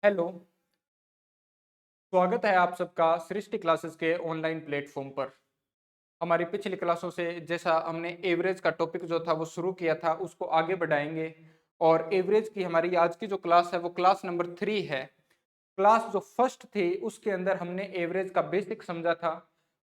Hello. स्वागत है आप सबका सृष्टि क्लासेस के ऑनलाइन प्लेटफॉर्म पर। हमारी पिछली क्लासों से जैसा हमने एवरेज का टॉपिक जो था वो शुरू किया था उसको आगे बढ़ाएंगे। और एवरेज की हमारी आज की जो क्लास है वो क्लास नंबर 3 है। क्लास जो फर्स्ट थी उसके अंदर हमने एवरेज का बेसिक समझा था।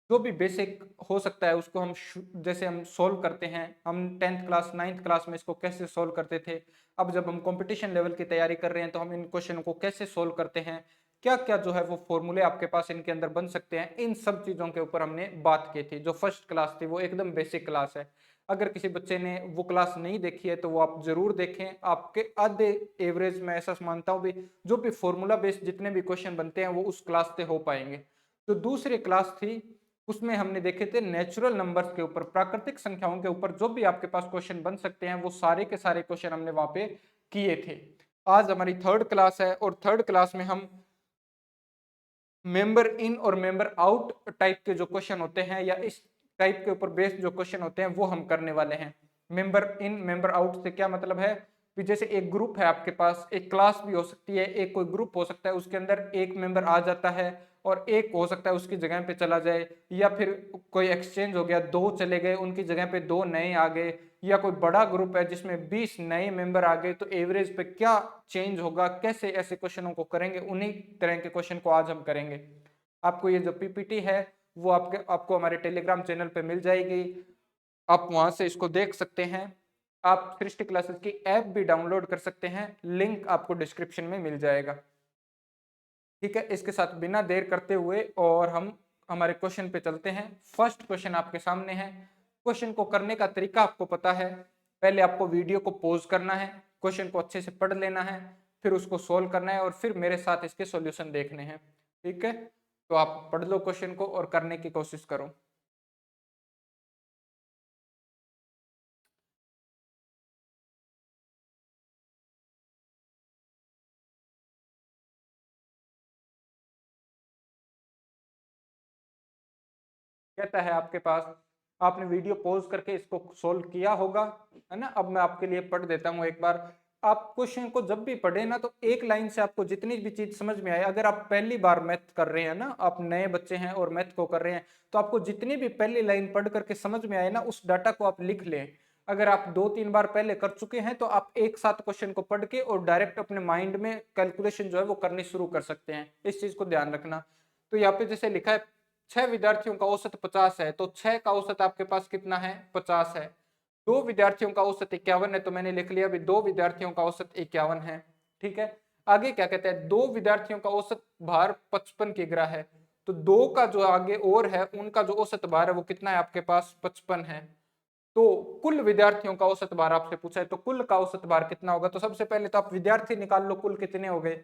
जो भी बेसिक हो सकता है उसको हम जैसे हम सोल्व करते हैं, हम 10th क्लास 9th क्लास में इसको कैसे सोल्व करते थे। अब जब हम कंपटीशन लेवल की तैयारी कर रहे हैं तो हम इन क्वेश्चन को कैसे सोल्व करते हैं, क्या क्या जो है वो फॉर्मूले आपके पास इनके अंदर बन सकते हैं, इन सब चीजों के ऊपर हमने बात की थी। जो फर्स्ट क्लास थी वो एकदम बेसिक क्लास है। अगर किसी बच्चे ने वो क्लास नहीं देखी है तो वो आप जरूर देखें। आपके आधे एवरेज में ऐसा मानता हूँ भी जो भी फॉर्मूला बेस्ड जितने भी क्वेश्चन बनते हैं वो उस क्लास से हो पाएंगे। तो दूसरी क्लास थी उसमें हमने देखे थे नेचुरल नंबर्स के ऊपर, प्राकृतिक संख्याओं के ऊपर जो भी आपके पास क्वेश्चन बन सकते हैं वो सारे के सारे क्वेश्चन हमने वहां पे किए थे। आज हमारी थर्ड क्लास है और थर्ड क्लास में हम मेंबर इन और मेंबर आउट टाइप के जो क्वेश्चन होते हैं या इस टाइप के ऊपर बेस्ड जो क्वेश्चन होते हैं वो हम करने वाले हैं। मेंबर इन मेंबर आउट से क्या मतलब है कि जैसे एक ग्रुप है आपके पास, एक क्लास भी हो सकती है, एक कोई ग्रुप हो सकता है, उसके अंदर एक मेंबर आ जाता है और एक हो सकता है उसकी जगह पे चला जाए, या फिर कोई एक्सचेंज हो गया, दो चले गए उनकी जगह पे दो नए आ गए, या कोई बड़ा ग्रुप है जिसमें 20 नए मेंबर आ गए, तो एवरेज पे क्या चेंज होगा, कैसे ऐसे क्वेश्चनों को करेंगे, उन्हीं तरह के क्वेश्चन को आज हम करेंगे। आपको ये जो पीपीटी है वो आपको हमारे टेलीग्राम चैनल पे मिल जाएगी, आप वहां से इसको देख सकते हैं। आप सृष्टि क्लासेस की ऐप भी डाउनलोड कर सकते हैं, लिंक आपको डिस्क्रिप्शन में मिल जाएगा। ठीक है, इसके साथ बिना देर करते हुए और हम हमारे क्वेश्चन पे चलते हैं। फर्स्ट क्वेश्चन आपके सामने है। क्वेश्चन को करने का तरीका आपको पता है। पहले आपको वीडियो को पॉज करना है, क्वेश्चन को अच्छे से पढ़ लेना है, फिर उसको सोल्व करना है और फिर मेरे साथ इसके सॉल्यूशन देखने हैं। ठीक है, तो आप पढ़ लो क्वेश्चन को और करने की कोशिश करो। कहता है आपके पास, आपने वीडियो पॉज करके इसको सोल्व किया होगा, है ना। अब मैं आपके लिए पढ़ देता हूँ एक बार। आप क्वेश्चन को जब भी पढ़े ना तो एक लाइन से आपको जितनी भी चीज समझ में आए, अगर आप पहली बार मैथ कर रहे हैं ना, आप नए बच्चे हैं और मैथ को कर रहे हैं, तो आपको जितनी भी पहली लाइन पढ़ करके समझ में आए ना उस डाटा को आप लिख लें। अगर आप दो तीन बार पहले कर चुके हैं तो आप एक साथ क्वेश्चन को पढ़ के और डायरेक्ट अपने माइंड में कैलकुलेशन जो है वो करनी शुरू कर सकते हैं। इस चीज को ध्यान रखना। तो यहाँ पे जैसे लिखा है 6 विद्यार्थियों का औसत 50 है, तो 6 का औसत आपके पास कितना है, 50 है। 2 विद्यार्थियों का औसत 51 है, तो मैंने लिख लिया अभी 2 विद्यार्थियों का औसत 51 है। ठीक है, आगे क्या कहते हैं, 2 विद्यार्थियों का औसत भार 55 किग्रा है। तो दो का जो आगे और है उनका जो औसत भार है वो कितना है आपके पास, 55 है। तो कुल विद्यार्थियों का औसत भार आपसे पूछा है, तो कुल का औसत भार कितना होगा। तो सबसे पहले तो आप विद्यार्थी निकाल लो, कुल कितने हो गए।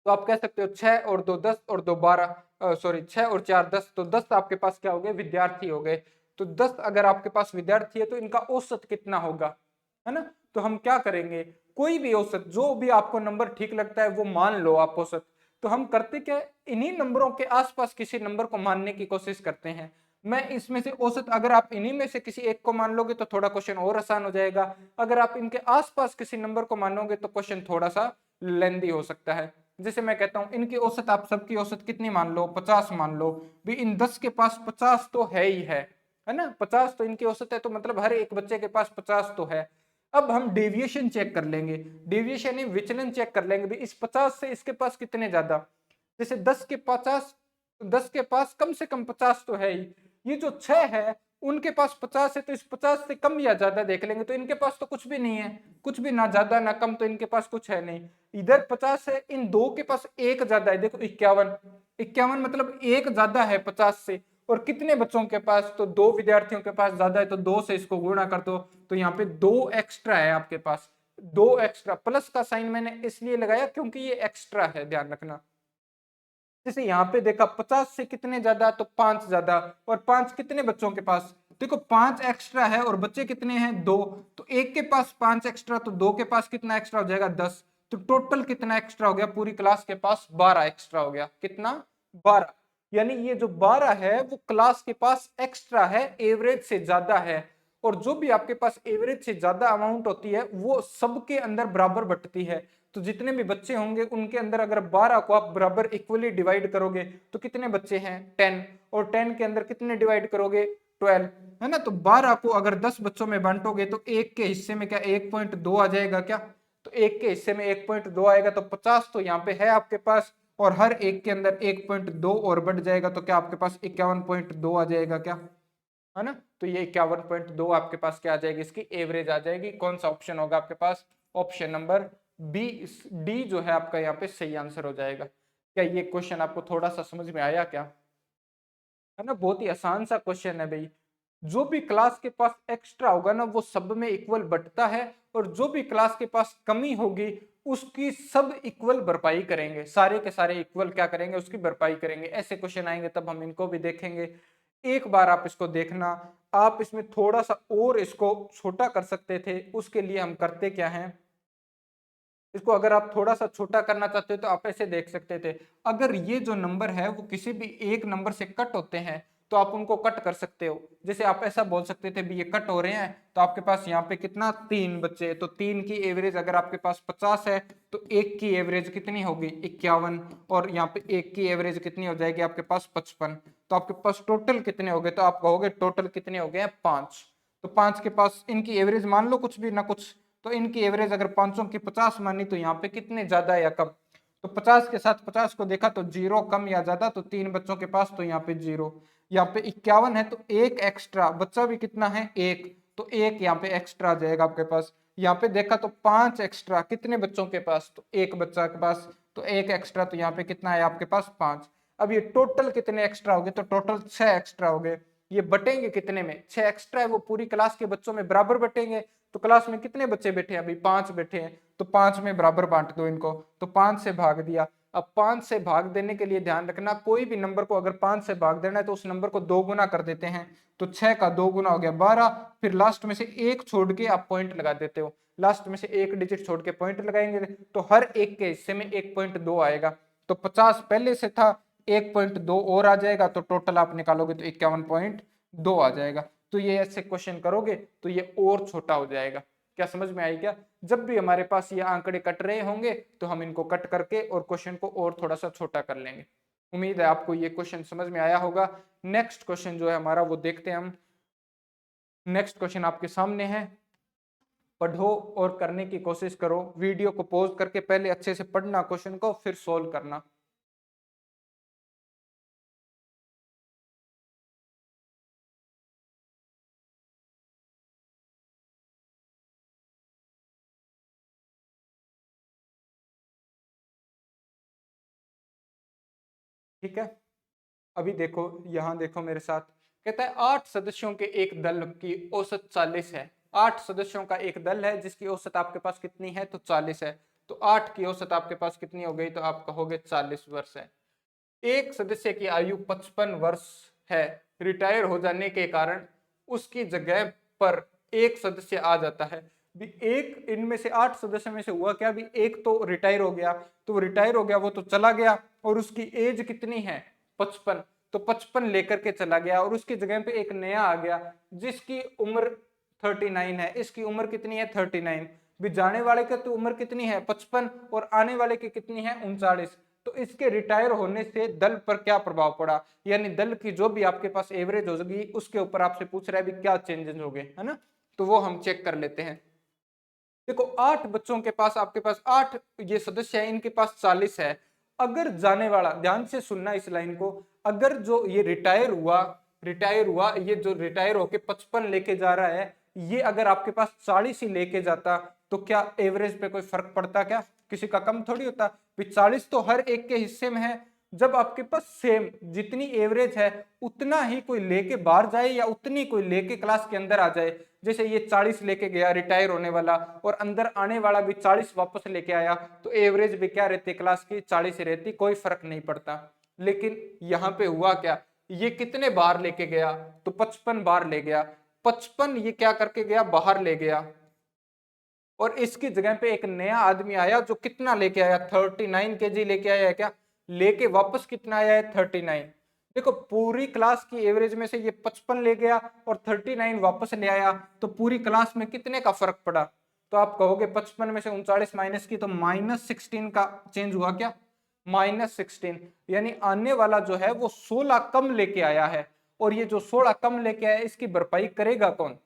तो आप कह सकते हो 6 और 2 10 और 2 12, सॉरी 6 और 4 10, तो 10 आपके पास क्या हो गए, विद्यार्थी हो गए। तो 10 अगर आपके पास विद्यार्थी है तो इनका औसत कितना होगा, है ना। तो हम क्या करेंगे, कोई भी औसत जो भी आपको नंबर ठीक लगता है वो मान लो आप औसत। तो हम करते क्या, इन्हीं नंबरों के आसपास किसी नंबर को मानने की कोशिश करते हैं। मैं इसमें से औसत, अगर आप इन्हीं में से किसी एक को मान लोगे तो थोड़ा क्वेश्चन और आसान हो जाएगा। अगर आप इनके आसपास किसी नंबर को मानोगे तो क्वेश्चन थोड़ा सा लेंदी हो सकता है। जैसे मैं कहता हूं इनकी औसत, आप सबकी औसत कितनी मान लो, 50 मान लो। भी इन 10 के पास 50 तो है ही है ना। 50 तो इनकी औसत है, तो मतलब हर एक बच्चे के पास 50 तो है। अब हम डेविएशन चेक कर लेंगे, डेविएशन विचलन चेक कर लेंगे भी इस 50 से इसके पास कितने ज्यादा। जैसे 10 के पास कम से कम 50 तो है ही। ये जो 6 है उनके पास 50 है, तो इस 50 से कम या ज्यादा देख लेंगे, तो इनके पास तो कुछ भी नहीं है, कुछ भी ना ज्यादा ना कम, तो इनके पास कुछ है नहीं। इधर 50 है, इन दो के पास एक ज्यादा है, देखो 51। 51 मतलब एक ज्यादा है 50 से। और कितने बच्चों के पास, तो 2 विद्यार्थियों के पास ज्यादा है, तो 2 से इसको गुणा कर दो, तो यहाँ पे 2 एक्स्ट्रा है आपके पास। 2 एक्स्ट्रा, प्लस का साइन मैंने इसलिए लगाया क्योंकि ये एक्स्ट्रा है, ध्यान रखना। जैसे यहाँ पे देखा 50 से कितने ज्यादा, तो 5 ज्यादा। और 5 कितने बच्चों के पास, देखो 5 एक्स्ट्रा है और बच्चे कितने हैं, 2। तो एक के पास 5 एक्स्ट्रा, तो 2 के पास कितना एक्स्ट्रा हो जाएगा, 10। तो टोटल कितना एक्स्ट्रा हो गया, पूरी क्लास के पास 12 एक्स्ट्रा हो गया। कितना, 12। यानी ये जो 12 है वो क्लास के पास एक्स्ट्रा है, एवरेज से ज्यादा है। और जो भी आपके पास एवरेज से ज्यादा अमाउंट होती है वो सबके अंदर बराबर बंटती है। तो जितने भी बच्चे होंगे उनके अंदर अगर 12 को आप बराबर इक्वली डिवाइड करोगे तो कितने बच्चे हैं 10, और 10 के अंदर कितने डिवाइड करोगे 12, है ना। तो 12 को अगर 10 बच्चों में बांटोगे तो एक के हिस्से में क्या 1.2 आ जाएगा क्या, तो एक के हिस्से में 1.2 आएगा, तो 50 तो यहाँ पे है आपके पास, और हर एक के अंदर 1.2 और बढ़ जाएगा, तो क्या आपके पास 51.2 आ जाएगा क्या, है ना। तो ये 51.2 आपके पास क्या आ जाएगी, इसकी एवरेज आ जाएगी। कौन सा ऑप्शन होगा आपके पास, ऑप्शन नंबर बी, डी जो है आपका यहाँ पे सही आंसर हो जाएगा। क्या ये क्वेश्चन आपको थोड़ा सा समझ में आया क्या, है ना। बहुत ही आसान सा क्वेश्चन है भाई। जो भी क्लास के पास एक्स्ट्रा होगा ना वो सब में इक्वल बंटता है, और जो भी क्लास के पास कमी होगी उसकी सब इक्वल भरपाई करेंगे, सारे के सारे इक्वल क्या करेंगे, उसकी भरपाई करेंगे। ऐसे क्वेश्चन आएंगे तब हम इनको भी देखेंगे। एक बार आप इसको देखना, आप इसमें थोड़ा सा और इसको छोटा कर सकते थे, उसके लिए हम करते क्या हैं, इसको अगर आप थोड़ा सा छोटा करना चाहते हो तो आप ऐसे देख सकते थे, अगर ये जो नंबर है वो किसी भी एक नंबर से कट होते हैं तो आप उनको कट कर सकते हो। जैसे आप ऐसा बोल सकते थे भी ये कट हो रहे हैं, तो आपके पास यहाँ पे कितना 3 बच्चे, तो 3 की एवरेज अगर आपके पास 50 है तो एक की एवरेज कितनी होगी 51, और यहाँ पे एक की एवरेज कितनी हो जाएगी आपके पास 55, तो आपके पास टोटल कितने हो गए, तो आप कहोगे टोटल कितने हो गए 5। तो 5 के पास इनकी एवरेज मान लो कुछ भी ना कुछ, तो इनकी एवरेज अगर 500 की 50 मानी तो यहाँ पे कितने ज्यादा या कम, तो 50 के साथ 50 को देखा तो 0 कम या ज्यादा, तो 3 बच्चों के पास तो यहाँ पे 0, यहाँ पे 51 है तो एक एक्स्ट्रा बच्चा भी कितना है 1, तो एक यहाँ पे एक्स्ट्रा आ जाएगा आपके पास। यहाँ पे देखा तो 5 एक्स्ट्रा कितने बच्चों के पास, तो एक बच्चा के पास, तो एक एक्स्ट्रा, तो यहाँ पे कितना है आपके पास 5। अब ये टोटल कितने एक्स्ट्रा हो गए, तो टोटल 6 एक्स्ट्रा हो गए। ये बटेंगे कितने में, 6 एक्स्ट्रा है वो पूरी क्लास के बच्चों में बराबर बटेंगे। तो क्लास में कितने बच्चे बैठे हैं, अभी 5 बैठे हैं, तो 5 में बराबर बांट दो इनको, तो 5 से भाग दिया। अब 5 से भाग देने के लिए ध्यान रखना, कोई भी नंबर को अगर 5 से भाग देना है तो उस नंबर को 2 गुना कर देते हैं, तो 6 का 2 गुना हो गया 12, फिर लास्ट में से एक छोड़ के आप पॉइंट लगा देते हो, लास्ट में से एक डिजिट छोड़ के पॉइंट लगाएंगे तो हर एक के हिस्से में 1.2 आएगा। तो 50 पहले से था, 1.2 और आ जाएगा, तो टोटल आप निकालोगे तो 51.2 आ जाएगा। तो ये ऐसे क्वेश्चन करोगे तो ये और छोटा हो जाएगा। क्या समझ में आई क्या, जब भी हमारे पास ये आंकड़े कट रहे होंगे तो हम इनको कट करके और क्वेश्चन को और थोड़ा सा छोटा कर लेंगे। उम्मीद है आपको ये क्वेश्चन समझ में आया होगा। नेक्स्ट क्वेश्चन जो है हमारा वो देखते हैं हम। नेक्स्ट क्वेश्चन आपके सामने है, पढ़ो और करने की कोशिश करो, वीडियो को पॉज करके पहले अच्छे से पढ़ना क्वेश्चन को, फिर सोल्व करना। ठीक है, अभी देखो यहां देखो मेरे साथ, कहता है 8 सदस्यों के एक दल की औसत 40 है। 8 सदस्यों का एक दल है जिसकी औसत आपके पास कितनी है, तो 40 है। तो 8 की औसत आपके पास कितनी हो गई, तो आप कहोगे 40 वर्ष है। एक सदस्य की आयु 55 वर्ष है, रिटायर हो जाने के कारण उसकी जगह पर एक सदस्य आ जाता है। भी एक इनमें से 8 सदस्य में से हुआ क्या, भी एक तो रिटायर हो गया, तो वो रिटायर हो गया, वो तो चला गया, और उसकी एज कितनी है 55, तो 55 लेकर के चला गया, और उसकी जगह पे एक नया आ गया जिसकी उम्र 39 है। इसकी उम्र कितनी है 39, भी जाने वाले की तो उम्र कितनी है 55 और आने वाले की कितनी है 39। तो इसके रिटायर होने से दल पर क्या प्रभाव पड़ा, यानी दल की जो भी आपके पास एवरेज होगी उसके ऊपर आपसे पूछ रहा है भी क्या चेंजेस हो गए, है ना। तो वो हम चेक कर लेते हैं। देखो 8 बच्चों के पास, आपके पास 8 ये सदस्य है, इनके पास 40 है। अगर जाने वाला, ध्यान से सुनना इस लाइन को, अगर जो ये रिटायर हुआ ये जो रिटायर होके 55 लेके जा रहा है, ये अगर आपके पास 40 ही लेके जाता तो क्या एवरेज पे कोई फर्क पड़ता, क्या किसी का कम थोड़ी होता। 40 तो हर एक के हिस्से में है। जब आपके पास सेम जितनी एवरेज है उतना ही कोई लेके बाहर जाए या उतनी कोई लेके क्लास के अंदर आ जाए, जैसे ये 40 लेके गया रिटायर होने वाला और अंदर आने वाला भी 40 वापस लेके आया, तो एवरेज भी क्या रहती क्लास की 40 रहती, कोई फर्क नहीं पड़ता। लेकिन यहाँ पे हुआ क्या, ये कितने बार लेके गया, तो 55 बार ले गया, 55 ये क्या करके गया बाहर ले गया, और इसकी जगह पे एक नया आदमी आया जो कितना लेके आया 39 kg लेके आया है, क्या लेके वापस कितना आया है 39। देखो पूरी क्लास की एवरेज में से ये 55 ले गया और 39 वापस ले आया, तो पूरी क्लास में कितने का फर्क पड़ा? तो आप कहोगे 55 में से 39 माइनस की, तो -16 का चेंज हुआ क्या? -16, यानी आने वाला जो है वो 16 कम लेके आया है, और ये जो 16 कम लेके आया इसकी भरपाई करेगा कौन?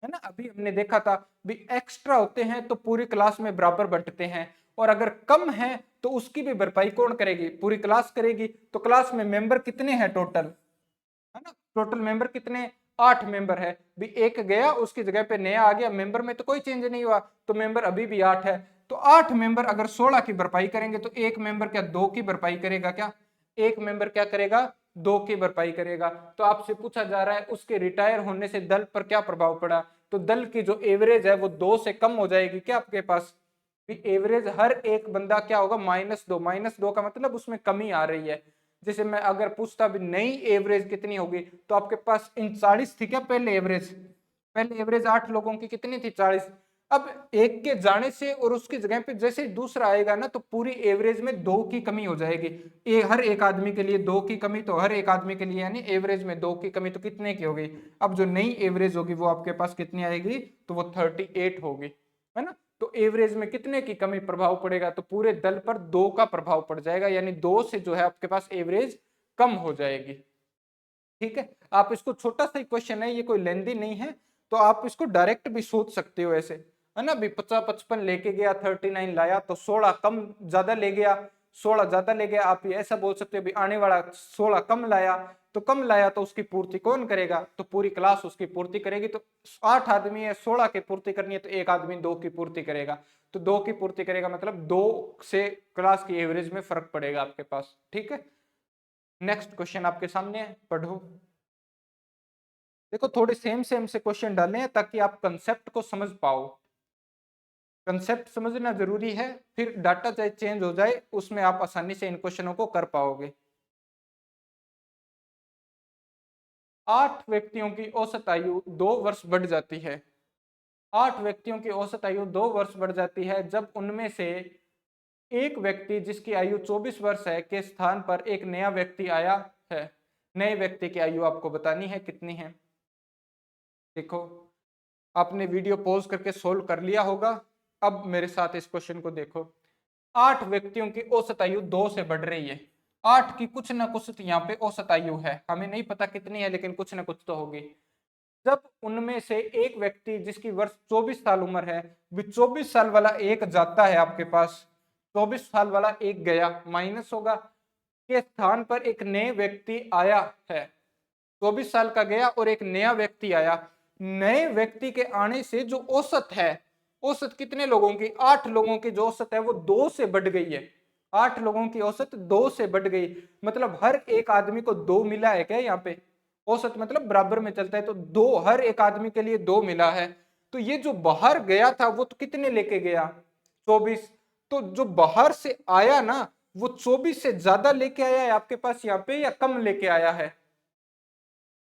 है ना, अभी हमने देखा था भी एक्स्ट्रा होते हैं तो पूरी क्लास में बराबर बंटते हैं, और अगर कम है तो उसकी भी भरपाई कौन करेगी? पूरी क्लास करेगी। तो क्लास में मेंबर कितने हैं टोटल? है ना, टोटल मेंबर कितने? 8 मेंबर है। भी एक गया उसकी जगह पे नया आ गया, मेंबर में तो कोई चेंज नहीं हुआ, तो मेंबर अभी भी 8 है। तो 8 मेंबर अगर 16 की भरपाई करेंगे तो एक मेंबर क्या 2 की भरपाई करेगा क्या? एक मेंबर क्या करेगा? 2 की भरपाई करेगा। तो आपसे पूछा जा रहा है उसके रिटायर होने से दल पर क्या प्रभाव पड़ा? तो दल की जो एवरेज है वो 2 से कम हो जाएगी क्या आपके पास? एवरेज हर एक बंदा क्या होगा? -2। -2 का मतलब उसमें कमी आ रही है। जैसे मैं अगर पूछता भी नई एवरेज कितनी होगी, तो आपके पास 39 थी क्या पहले एवरेज? पहले एवरेज 8 लोगों की कितनी थी? 40। अब एक के जाने से और उसकी जगह पे जैसे दूसरा आएगा ना, तो पूरी एवरेज में 2 की कमी हो जाएगी। हर एक आदमी के लिए 2 की कमी, तो हर एक आदमी के लिए यानी एवरेज में 2 की कमी, तो कितने की होगी? अब जो नई एवरेज होगी वो आपके पास कितनी आएगी? तो वो 38 होगी, है ना। तो एवरेज में कितने की कमी प्रभाव पड़ेगा? तो पूरे दल पर 2 का प्रभाव पड़ जाएगा, यानी 2 से जो है आपके पास एवरेज कम हो जाएगी। ठीक है, आप इसको, छोटा सा क्वेश्चन है ये, कोई लेंदी नहीं है, तो आप इसको डायरेक्ट भी सोच सकते हो ऐसे, है ना। भी 50-55 लेके गया, 39 लाया, तो 16 कम ज्यादा ले गया, 16 ज्यादा ले गया। आप ये ऐसा बोल सकते हो भी आने वाला 16 कम लाया, तो कम लाया तो उसकी पूर्ति कौन करेगा? तो पूरी क्लास उसकी पूर्ति करेगी। तो 8 आदमी है, 16 की पूर्ति करनी है, तो एक आदमी 2 की पूर्ति करेगा। तो 2 की पूर्ति करेगा मतलब 2 से क्लास की एवरेज में फर्क पड़ेगा आपके पास। ठीक है, नेक्स्ट क्वेश्चन आपके सामने है, पढ़ो। देखो थोड़े सेम सेम से क्वेश्चन डाले हैं ताकि आप कंसेप्ट को समझ पाओ। कंसेप्ट समझना जरूरी है, फिर डाटा चाहे चेंज हो जाए उसमें आप आसानी से इन क्वेश्चनों को कर पाओगे। 8 व्यक्तियों की औसत आयु 2 वर्ष बढ़ जाती है। 8 व्यक्तियों की औसत आयु 2 वर्ष बढ़ जाती है जब उनमें से एक व्यक्ति जिसकी आयु 24 वर्ष है के स्थान पर एक नया व्यक्ति आया है। नए व्यक्ति की आयु आपको बतानी है कितनी है। देखो आपने वीडियो पॉज करके सोल्व कर लिया होगा। अब मेरे साथ इस क्वेश्चन को देखो। 8 व्यक्तियों की औसत आयु 2 से बढ़ रही है। 8 की कुछ ना कुछ यहाँ पे औसत आयु है, हमें नहीं पता कितनी है लेकिन कुछ ना कुछ तो होगी। जब उनमें से एक व्यक्ति जिसकी वर्ष 24 साल उम्र है, 24 साल वाला एक जाता है आपके पास, 24 साल वाला एक गया, माइनस होगा, के स्थान पर एक नए व्यक्ति आया है। 24 साल का गया और एक नया व्यक्ति आया। नए व्यक्ति के आने से जो औसत है, औसत कितने लोगों की? 8 लोगों की जो औसत है वो 2 से बढ़ गई है। 8 लोगों की औसत 2 से बढ़ गई, मतलब हर एक आदमी को 2 मिला है क्या यहाँ पे? औसत मतलब बराबर में चलता है, तो 2 हर एक आदमी के लिए 2 मिला है। तो ये जो बाहर गया था वो तो कितने लेके गया? 24। तो जो बाहर से आया ना वो 24 से ज्यादा लेके आया है आपके पास यहाँ पे, या कम लेके आया है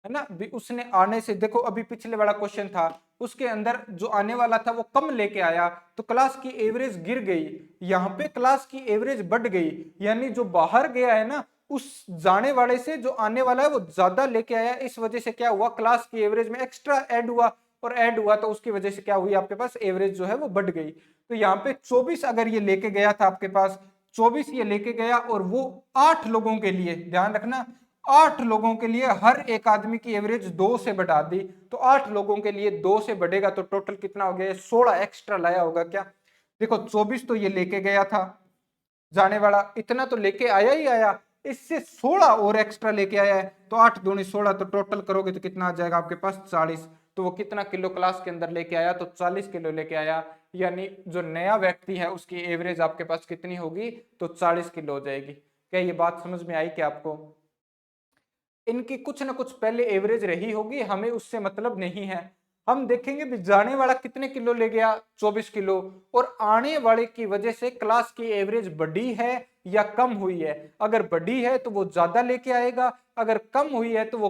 ना। भी उसने आने से, देखो अभी पिछले वाला क्वेश्चन था उसके अंदर जो आने वाला था वो कम लेके आया, तो क्लास की एवरेज गिर गई। यहाँ पे क्लास की एवरेज बढ़ गई, यानी जो बाहर गया है ना उस जाने वाले से जो आने वाला है वो ज्यादा लेके आया। इस वजह से क्या हुआ? क्लास की एवरेज में एक्स्ट्रा ऐड हुआ, और ऐड हुआ तो उसकी वजह से क्या हुई? आपके पास एवरेज जो है वो बढ़ गई। तो यहाँ पे 24 अगर ये लेके गया था आपके पास, 24 ये लेके गया, और वो 8 लोगों के लिए, ध्यान रखना 8 लोगों के लिए हर एक आदमी की एवरेज 2 से बढ़ा दी, तो 8 लोगों के लिए 2 से बढ़ेगा तो टोटल कितना हो गया? 16 एक्स्ट्रा लाया होगा क्या? देखो 24 तो ये लेके गया था, जाने वाला इतना तो लेके आया ही आया, इससे 16 और एक्स्ट्रा लेके आया है, तो 8 दूनी 16, तो टोटल करोगे तो कितना आ जाएगा आपके पास? 40। तो वो कितना किलो क्लास के अंदर लेके आया? तो 40 किलो लेके आया, यानी जो नया व्यक्ति है उसकी एवरेज आपके पास कितनी होगी? तो 40 किलो हो जाएगी। क्या ये बात समझ में आई क्या आपको? इनकी कुछ ना कुछ पहले एवरेज रही होगी, हमें उससे मतलब नहीं है। हम देखेंगे भी जाने वाला कितने किलो ले गया? 24 किलो, और आने वाले की वजह से क्लास की एवरेज बढ़ी है या कम हुई है? अगर बढ़ी है तो वो ज्यादा लेके आएगा, अगर कम हुई है तो वो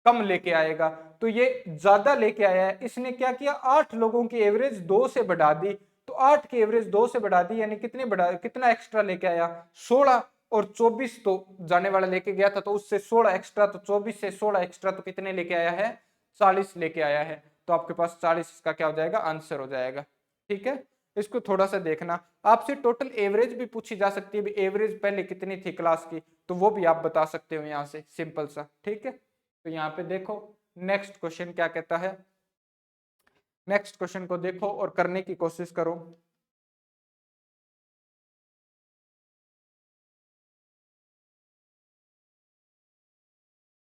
कम लेके आएगा। तो ये ज्यादा लेके आया है, इसने क्या किया? 8 लोगों की एवरेज 2 से बढ़ा दी, तो 8 की एवरेज 2 से बढ़ा दी, यानी कितने बढ़ा, कितना एक्स्ट्रा लेके आया? 16। और 24 तो जाने वाला लेके गया था, तो उससे 16 एक्स्ट्रा, तो 24 से 16 एक्स्ट्रा तो कितने लेके आया है, 40 लेके आया है। तो आपके पास 40 इसका क्या हो जाएगा, आंसर हो जाएगा। ठीक है, इसको थोड़ा सा देखना। आपसे टोटल एवरेज भी पूछी जा सकती है, भी एवरेज पहले कितनी थी क्लास की, तो वो भी आप बता सकते हो यहाँ से, सिंपल सा। ठीक है, तो यहाँ पे देखो नेक्स्ट क्वेश्चन क्या कहता है। नेक्स्ट क्वेश्चन को देखो और करने की कोशिश करो।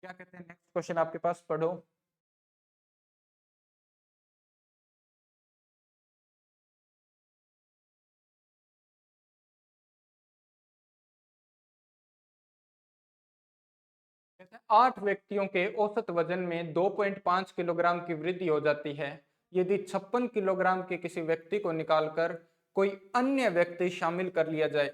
क्या कहते हैं, नेक्स्ट क्वेश्चन आपके पास पढ़ो। कहते हैं 8 व्यक्तियों के औसत वजन में 2.5 किलोग्राम की वृद्धि हो जाती है यदि 56 किलोग्राम के किसी व्यक्ति को निकालकर कोई अन्य व्यक्ति शामिल कर लिया जाए।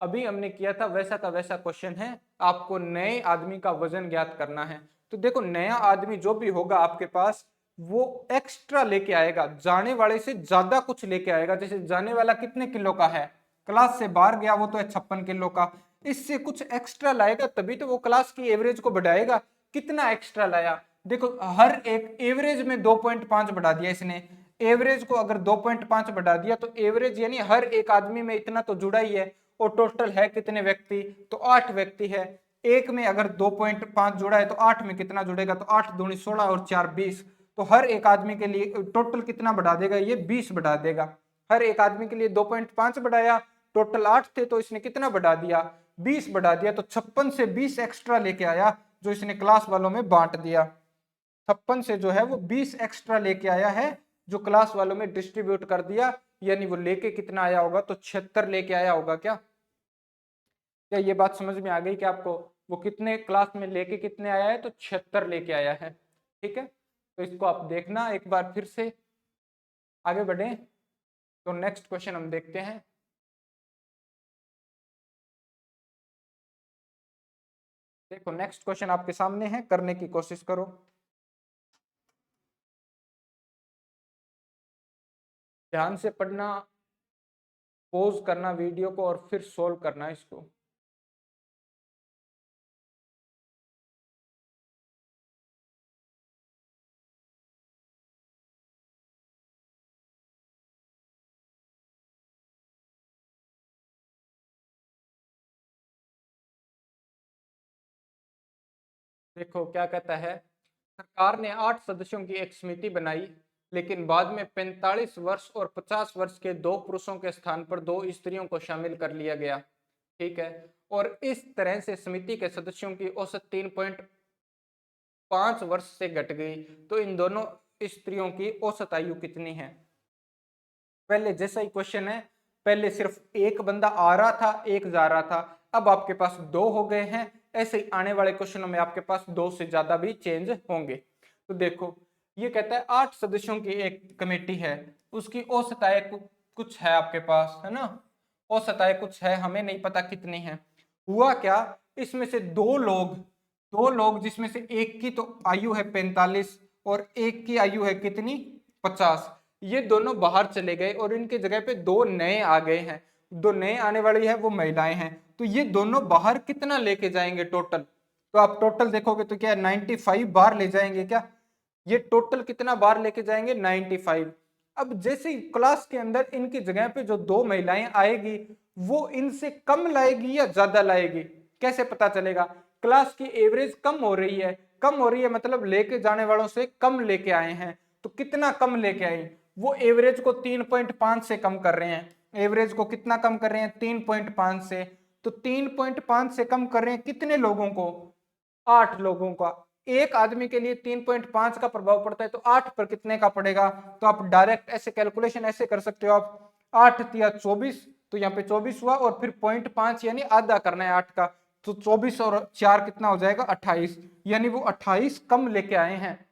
अभी हमने किया था वैसा का वैसा क्वेश्चन है, आपको नए आदमी का वजन ज्ञात करना है। तो देखो नया आदमी जो भी होगा आपके पास, वो एक्स्ट्रा लेके आएगा, जाने वाले से ज्यादा कुछ लेके आएगा। जैसे जाने वाला कितने किलो का है, क्लास से बाहर गया वो तो है 56 किलो का, इससे कुछ एक्स्ट्रा लाएगा तभी तो वो क्लास की एवरेज को बढ़ाएगा। कितना एक्स्ट्रा लाया, देखो हर एक एवरेज में 2.5 बढ़ा दिया इसने, एवरेज को अगर 2.5 बढ़ा दिया तो एवरेज यानी हर एक आदमी में इतना तो जुड़ा ही है। और टोटल है कितने व्यक्ति, तो 8 व्यक्ति है। एक में अगर 2.5 जुड़ा है तो 8 में कितना जुड़ेगा, तो 8 दूनी 16 और 4 20, तो हर एक आदमी के लिए टोटल कितना बढ़ा देगा, ये 20 बढ़ा देगा। हर एक आदमी के लिए 2.5 बढ़ाया, टोटल 8 थे तो इसने कितना बढ़ा दिया, 20 बढ़ा दिया। तो 56 से 20 एक्स्ट्रा लेके आया जो इसने क्लास वालों में बांट दिया। 56 से जो है वो 20 एक्स्ट्रा लेके आया है जो क्लास वालों में डिस्ट्रीब्यूट कर दिया। यानी वो लेके कितना आया होगा, तो 76 लेके आया होगा। क्या क्या ये बात समझ में आ गई कि आपको, वो कितने क्लास में लेके कितने आया है, तो 76 लेके आया है। ठीक है, तो इसको आप देखना एक बार फिर से, आगे बढ़े। तो नेक्स्ट क्वेश्चन हम देखते हैं। देखो नेक्स्ट क्वेश्चन आपके सामने है, करने की कोशिश करो। ध्यान से पढ़ना, पॉज करना वीडियो को और फिर सोल्व करना इसको। देखो क्या कहता है, सरकार ने 8 सदस्यों की एक समिति बनाई, लेकिन बाद में 45 वर्ष और 50 वर्ष के 2 पुरुषों के स्थान पर 2 स्त्रियों को शामिल कर लिया गया। ठीक है, और इस तरह से समिति के सदस्यों की औसत 3.5 वर्ष से घट गई। तो इन दोनों स्त्रियों की औसत आयु कितनी है। पहले जैसा ही क्वेश्चन है, पहले सिर्फ एक बंदा आ रहा था, एक जा रहा था, अब आपके पास 2 हो गए हैं। ऐसे ही आने वाले क्वेश्चनों में आपके पास 2 से ज्यादा भी चेंज होंगे। तो देखो ये कहता है 8 सदस्यों की एक कमेटी है, उसकी औसत आय कुछ है आपके पास, है ना। औसत आय कुछ है, हमें नहीं पता कितनी है। हुआ क्या, इसमें से दो लोग जिसमें से एक की तो आयु है 45 और एक की आयु है कितनी, 50, ये दोनों बाहर चले गए और इनके जगह पे 2 नए आ गए हैं। 2 नए आने वाली है वो महिलाएं हैं। तो ये दोनों बाहर कितना लेके जाएंगे टोटल, तो आप टोटल देखोगे तो क्या 95 बार ले जाएंगे। क्या ये टोटल कितना बार लेके जाएंगे, 95। अब जैसे ही क्लास के अंदर इनकी जगह पे जो 2 महिलाएं आएगी, वो इनसे कम लाएगी या ज्यादा लाएगी, कैसे पता चलेगा। क्लास की एवरेज कम हो रही है, कम हो रही है मतलब लेके जाने वालों से कम लेके आए हैं। तो कितना कम लेके आए, वो एवरेज को 3.5 से कम कर रहे हैं। एवरेज को कितना कम कर रहे हैं, 3.5 से। तो 3.5 से कम कर रहे हैं कितने लोगों को, 8 लोगों का। एक आदमी के लिए 3.5 का प्रभाव पड़ता है, तो 8 पर कितने का पड़ेगा। तो आप डायरेक्ट ऐसे कैलकुलेशन ऐसे कर सकते हो आप, 8 या 24, तो यहाँ पे 24 हुआ और फिर 0.5 यानी आधा करना है 8 का, तो 24 और 4 कितना हो जाएगा, 28। यानी वो 28 कम लेके आए हैं।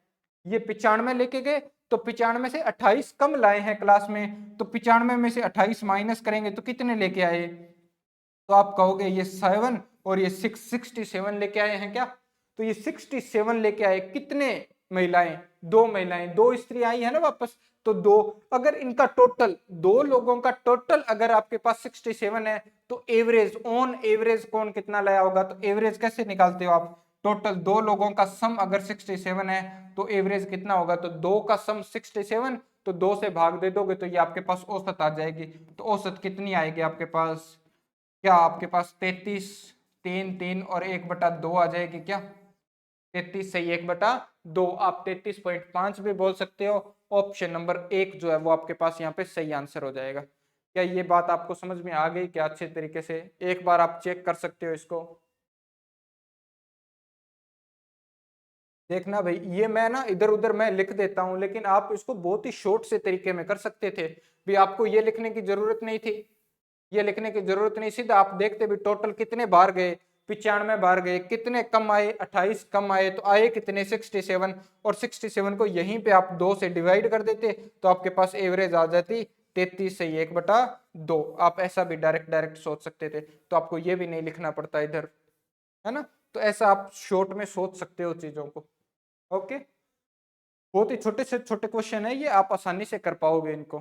ये 95 लेके गए, तो 95 से 28 कम लाए हैं क्लास में, तो 95 में से 28 माइनस करेंगे तो कितने लेके आए, तो आप कहोगे ये 7 और ये 67 लेके आए हैं। क्या, तो ये 67 लेके आए, कितने महिलाएं, 2 महिलाएं, 2 स्त्री आई है ना वापस, तो 2, अगर इनका टोटल, दो लोगों का टोटल अगर आपके पास 67 है तो एवरेज, ऑन एवरेज कौन कितना लाया होगा? तो एवरेज कैसे निकालते हो आप? टोटल दो लोगों का सम अगर 67 है तो एवरेज कितना होगा? तो 2 का सम 67, तो 2 से भाग दे दोगे तो ये आपके पास औसत आ जाएगी। तो औसत कितनी आएगी आपके पास? क्या आपके पास 33, 3 और 1/2 आ जाएगी क्या? 33 सही 1/2, आप 33.5 भी बोल सकते हो। ऑप्शन नंबर 1 जो है वो आपके पास यहाँ पे सही आंसर हो जाएगा। क्या ये बात आपको समझ में आ गई क्या अच्छे तरीके से? एक बार आप चेक कर सकते हो इसको। देखना भाई, ये मैं ना इधर उधर मैं लिख देता हूं, लेकिन आप इसको बहुत ही शॉर्ट से तरीके में कर सकते थे भी, आपको ये लिखने की जरूरत नहीं थी, ये लिखने की जरूरत नहीं, सीधा आप देखते भी टोटल कितने बार गए, 95 बार गए, कितने कम आए, 28 कम आए, तो आए कितने 67, और 67 को यहीं पे आप 2 से डिवाइड कर देते तो आपके पास एवरेज आ जाती 33 सही 1/2। आप ऐसा भी डायरेक्ट डायरेक्ट सोच सकते थे, तो आपको ये भी नहीं लिखना पड़ता इधर, है ना? तो ऐसा आप शॉर्ट में सोच सकते हो चीजों को। ओके, बहुत ही छोटे से छोटे क्वेश्चन है ये, आप आसानी से कर पाओगे इनको।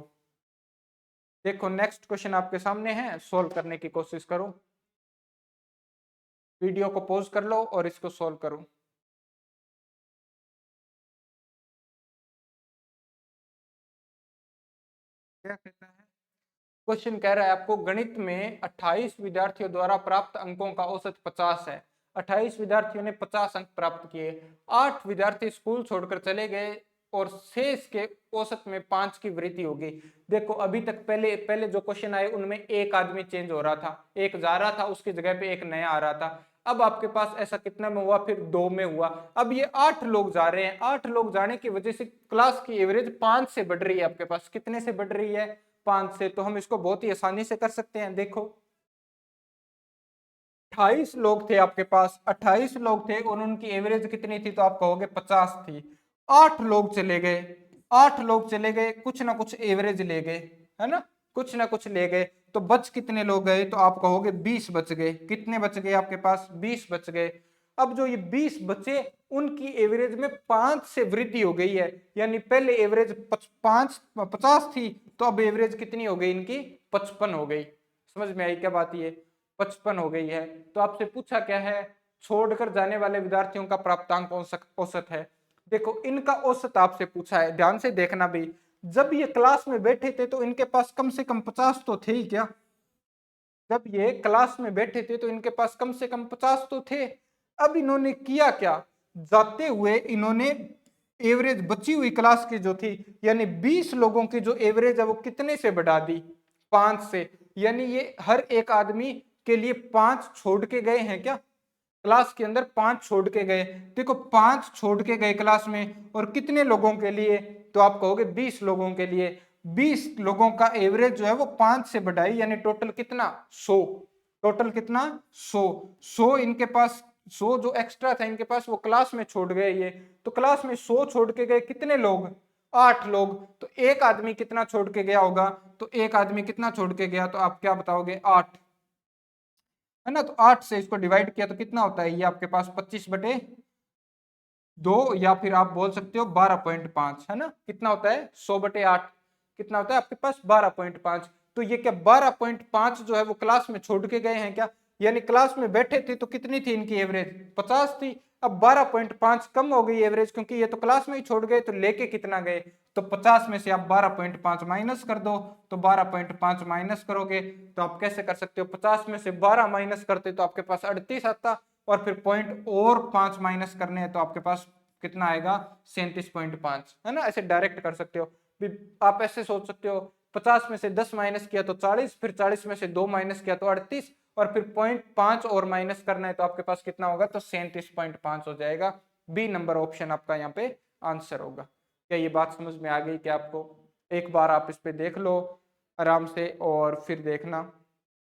देखो नेक्स्ट क्वेश्चन आपके सामने है, सोल्व करने की कोशिश करो। वीडियो को पॉज कर लो और इसको सोल्व करो। क्या कहता है क्वेश्चन? कह रहा है आपको गणित में 28 विद्यार्थियों द्वारा प्राप्त अंकों का औसत 50 है। 28 विद्यार्थियों ने 50 अंक प्राप्त किए, 8 विद्यार्थी स्कूल छोड़कर चले गए और शेष के औसत में 5 की वृद्धि होगी। देखो अभी तक पहले पहले जो क्वेश्चन आए उनमें एक आदमी चेंज हो रहा था, एक जा रहा था, उसकी जगह पे एक नया आ रहा था। अब आपके पास ऐसा कितना में हुआ? फिर 2 में हुआ। अब ये 8 लोग जा रहे हैं, 8 लोग जाने की वजह से क्लास की एवरेज 5 से बढ़ रही है। आपके पास कितने से बढ़ रही है? 5 से। तो हम इसको बहुत ही आसानी से कर सकते हैं। देखो 28 लोग थे आपके पास, 28 लोग थे और उनकी एवरेज कितनी थी? तो आप कहोगे 50 थी। 8 लोग चले गए, 8 लोग चले गए, कुछ ना कुछ एवरेज ले गए, है ना? कुछ ना कुछ ले गए, तो बच कितने लोग गए? तो आप कहोगे 20 बच गए। कितने बच गए आपके पास? 20 बच गए। अब जो ये 20 बचे उनकी एवरेज में 5 से वृद्धि हो गई है, यानी पहले एवरेज 50 थी, तो अब एवरेज कितनी हो गई इनकी? 55 हो गई। समझ में आई क्या बात? ये 55 हो गई है। तो आपसे पूछा क्या है? छोड़कर जाने वाले विद्यार्थियों का प्राप्तांक औसत है। देखो इनका औसत आपसे पूछा है, ध्यान से देखना भी। जब ये क्लास में बैठे थे तो इनके पास कम से कम 50 तो थे ही क्या? जब ये क्लास में बैठे थे तो इनके पास कम से कम 50 तो थे। अब इन्होंने किया क्या? जाते हुए इन्होंने एवरेज बची हुई क्लास की जो थी, यानी 20 लोगों की जो एवरेज है वो कितने से बढ़ा दी? 5 से। यानी ये हर एक आदमी के लिए 5 छोड़ के गए हैं क्या? क्लास के अंदर 5 छोड़ के गए। देखो 5 छोड़ के गए क्लास में, और कितने लोगों के लिए? तो आप कहोगे 20 लोगों के लिए। 20 लोगों का एवरेज जो है वो 5 से बढ़ाई, यानी टोटल कितना? 100। टोटल कितना? 100। 100 इनके पास, 100 जो एक्स्ट्रा था इनके पास वो क्लास में छोड़ गए ये। तो क्लास में 100 छोड़ के गए कितने लोग? 8 लोग। तो एक आदमी कितना छोड़ के गया होगा? तो एक आदमी कितना छोड़ के गया? तो आप क्या बताओगे? 8, है ना? तो 8 से इसको डिवाइड किया तो कितना होता है? ये आपके पास 25/2, या फिर आप बोल सकते हो 12.5, है ना? कितना होता है? 100/8 कितना होता है आपके पास? 12.5। तो ये क्या 12.5 जो है वो क्लास में छोड़ के गए हैं क्या? यानी क्लास में बैठे थे तो कितनी थी इनकी एवरेज? 50 थी। अब 12.5 कम हो गई एवरेज, क्योंकि ये तो क्लास में ही छोड़ गए, तो लेके कितना गए? तो 50 में से आप 12.5 माइनस कर दो। तो 12.5 माइनस करोगे तो आप कैसे कर सकते हो? 50 में से 12 माइनस करते तो आपके पास 38 आता, और फिर पॉइंट और 5 माइनस करने हैं तो आपके पास कितना आएगा? 37.5, है ना? ऐसे डायरेक्ट कर सकते हो। आप ऐसे सोच सकते हो 50 में से 10 माइनस किया तो 40, फिर 40 में से 2 माइनस किया तो 38, और फिर 0.5 और माइनस करना है तो आपके पास कितना होगा? तो 37.5 हो जाएगा। बी नंबर ऑप्शन आपका यहाँ पे आंसर होगा। क्या ये बात समझ में आ गई क्या आपको? एक बार आप इस पे देख लो आराम से, और फिर देखना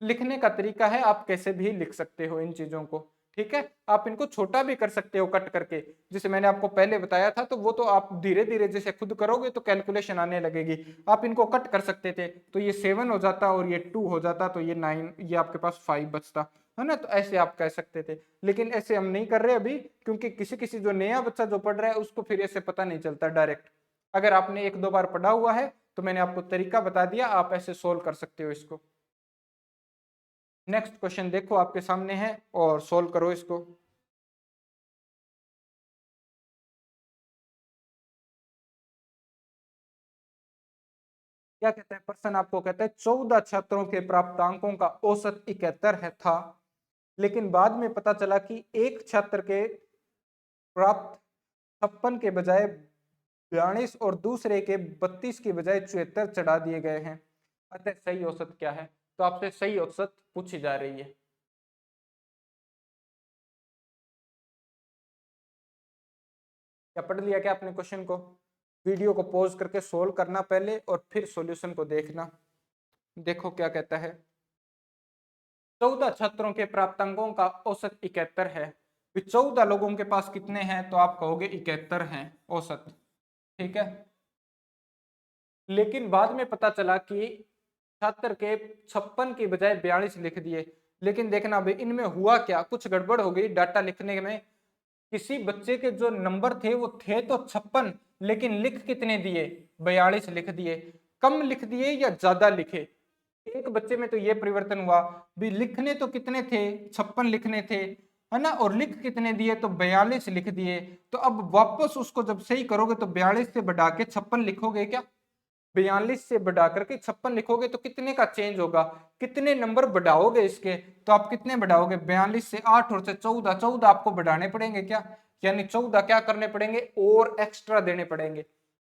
लिखने का तरीका है, आप कैसे भी लिख सकते हो इन चीजों को। ठीक है, आप इनको छोटा भी कर सकते हो कट करके, जैसे मैंने आपको पहले बताया था। तो वो तो आप धीरे धीरे जैसे खुद करोगे तो कैलकुलेशन आने लगेगी। आप इनको कट कर सकते थे, तो ये 7 हो जाता और ये 2 हो जाता, तो ये 9, ये आपके पास 5 बचता, है ना? तो ऐसे आप कह सकते थे, लेकिन ऐसे हम नहीं कर रहे अभी, क्योंकि किसी किसी जो नया बच्चा जो पढ़ रहा है उसको फिर ऐसे पता नहीं चलता डायरेक्ट। अगर आपने एक दो बार पढ़ा हुआ है तो मैंने आपको तरीका बता दिया, आप ऐसे सोल्व कर सकते हो इसको। नेक्स्ट क्वेश्चन देखो आपके सामने है और सोल्व करो इसको। क्या कहता है प्रश्न, आपको कहता है 14 छात्रों के प्राप्तांकों का औसत 71 है था, लेकिन बाद में पता चला कि एक छात्र के प्राप्त 56 के बजाय 42 और दूसरे के 32 की बजाय 74 चढ़ा दिए गए हैं, अतः सही औसत क्या है। तो आपसे सही औसत पूछी जा रही है। क्या पढ़ लिया क्या आपने क्वेश्चन को? वीडियो को पॉज करके सोल्व करना पहले और फिर सॉल्यूशन को देखना। देखो क्या कहता है, 14 छात्रों के प्राप्तांकों का औसत 71 है। 14 लोगों के पास कितने हैं, तो आप कहोगे 71 हैं औसत, ठीक है। लेकिन बाद में पता चला कि छात्र के 56 की बजाय 42 लिख दिए। लेकिन देखना भाई इनमें हुआ क्या, कुछ गड़बड़ हो गई डाटा लिखने में। किसी बच्चे के जो नंबर थे वो थे तो 56, लेकिन लिख कितने दिए, 42 लिख दिए। कम लिख दिए या ज्यादा लिखे, एक बच्चे में तो ये परिवर्तन हुआ भी, लिखने तो कितने थे 56 लिखने थे, है ना, और लिख कितने दिए तो 42 लिख दिए। तो अब वापस उसको जब सही करोगे तो 42 से बढ़ा के 56 लिखोगे क्या, 42 से बढ़ा करके 56 लिखोगे तो कितने का चेंज होगा, कितने नंबर बढ़ाओगे इसके, तो आप कितने बढ़ाओगे, 42 से 8 और से 14, 14 आपको बढ़ाने पड़ेंगे क्या, यानी 14 क्या करने पड़ेंगे और एक्स्ट्रा देने पड़ेंगे।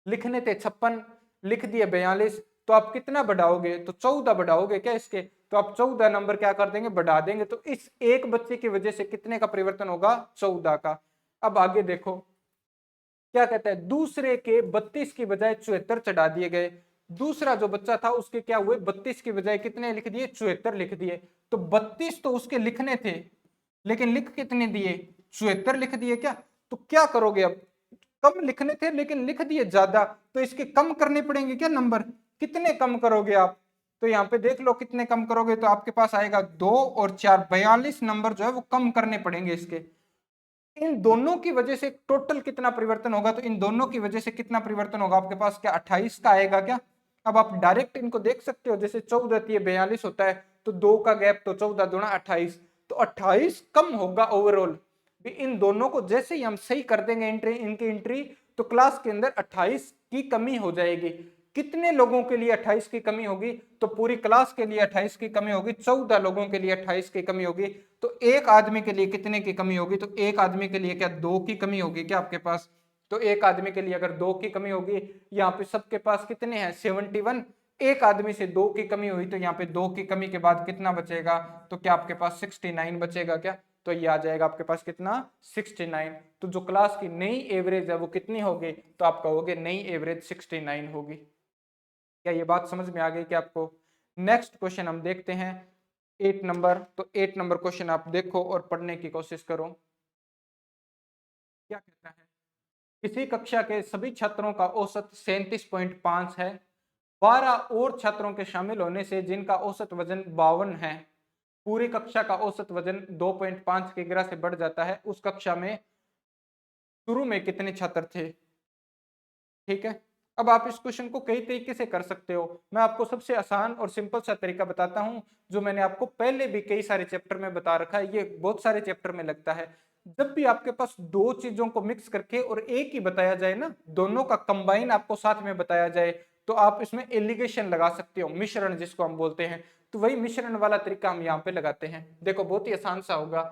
लिखने थे 56, लिख दिए 42, तो आप कितना बढ़ाओगे, तो 14 बढ़ाओगे क्या इसके, तो आप 14 नंबर क्या कर देंगे, बढ़ा देंगे। तो इस एक बच्चे की वजह से कितने का परिवर्तन होगा, 14 का। अब आगे देखो क्या कहता है, दूसरे के 32 की बजाय 74 चढ़ा दिए गए। दूसरा जो बच्चा था उसके क्या हुए, 32 की बजाय कितने लिख दिए, 74 लिख दिए। तो 32 तो उसके लिखने थे, लेकिन लिख कितने दिए, 74 लिख दिए क्या। तो क्या करोगे अब, कम लिखने थे लेकिन लिख दिए ज्यादा, तो इसके कम करने पड़ेंगे क्या नंबर, कितने कम करोगे आप। तो यहाँ पे देख लो कितने कम करोगे, तो आपके पास आएगा 2 और 4, 42 नंबर जो है वो कम करने पड़ेंगे इसके। इन दोनों की वजह से टोटल कितना परिवर्तन होगा, तो इन दोनों की वजह से कितना परिवर्तन होगा आपके पास, क्या 28 का आएगा क्या। अब आप डायरेक्ट इनको देख सकते हो, जैसे 14 42 होता है तो 2 का गैप, तो 14 दूना 28, तो 28 कम होगा ओवरऑल। इन दोनों को जैसे ही हम सही कर देंगे एंट्री, इनकी एंट्री, तो क्लास के अंदर 28 की कमी हो जाएगी। कितने लोगों के लिए 28 की कमी होगी, तो पूरी क्लास के लिए 28 की कमी होगी, 14 लोगों के लिए 28 की कमी होगी। तो एक आदमी के लिए कितने की कमी होगी, तो एक आदमी के लिए क्या 2 की कमी होगी क्या आपके पास। तो एक आदमी के लिए अगर 2 की कमी होगी, यहाँ पे सबके पास कितने हैं 71, एक आदमी से 2 की कमी हुई, तो यहाँ पे 2 की कमी के बाद कितना बचेगा, तो क्या आपके पास 69 बचेगा क्या। तो ये आ जाएगा आपके पास कितना 69। तो जो क्लास की नई एवरेज है वो कितनी होगी, तो आप कहोगे नई एवरेज 69 होगी। क्या ये बात समझ में आ गई क्या आपको। नेक्स्ट क्वेश्चन हम देखते हैं 8 नंबर। तो 8 नंबर क्वेश्चन आप देखो और पढ़ने की कोशिश करो। क्या कहता है, किसी कक्षा के सभी छात्रों का औसत 37.5 है, 12 और छात्रों के शामिल होने से जिनका औसत वजन 52 है, पूरी कक्षा का औसत वजन 2.5 की गिरा से बढ़ जाता है, उस कक्षा में शुरू में कितने छात्र थे। ठीक है, अब आप इस क्वेश्चन को कई तरीके से कर सकते हो। मैं आपको सबसे आसान और सिंपल सा तरीका बताता हूं, जो मैंने आपको पहले भी कई सारे चैप्टर में बता रखा है, ये बहुत सारे चैप्टर में लगता है। जब भी आपके पास दो चीजों को मिक्स करके और एक ही बताया जाए ना, दोनों का कंबाइन आपको साथ में बताया जाए, तो आप इसमें एलिगेशन लगा सकते हो, मिश्रण जिसको हम बोलते हैं। तो वही मिश्रण वाला तरीका हम यहाँ पे लगाते हैं। देखो बहुत ही आसान सा होगा।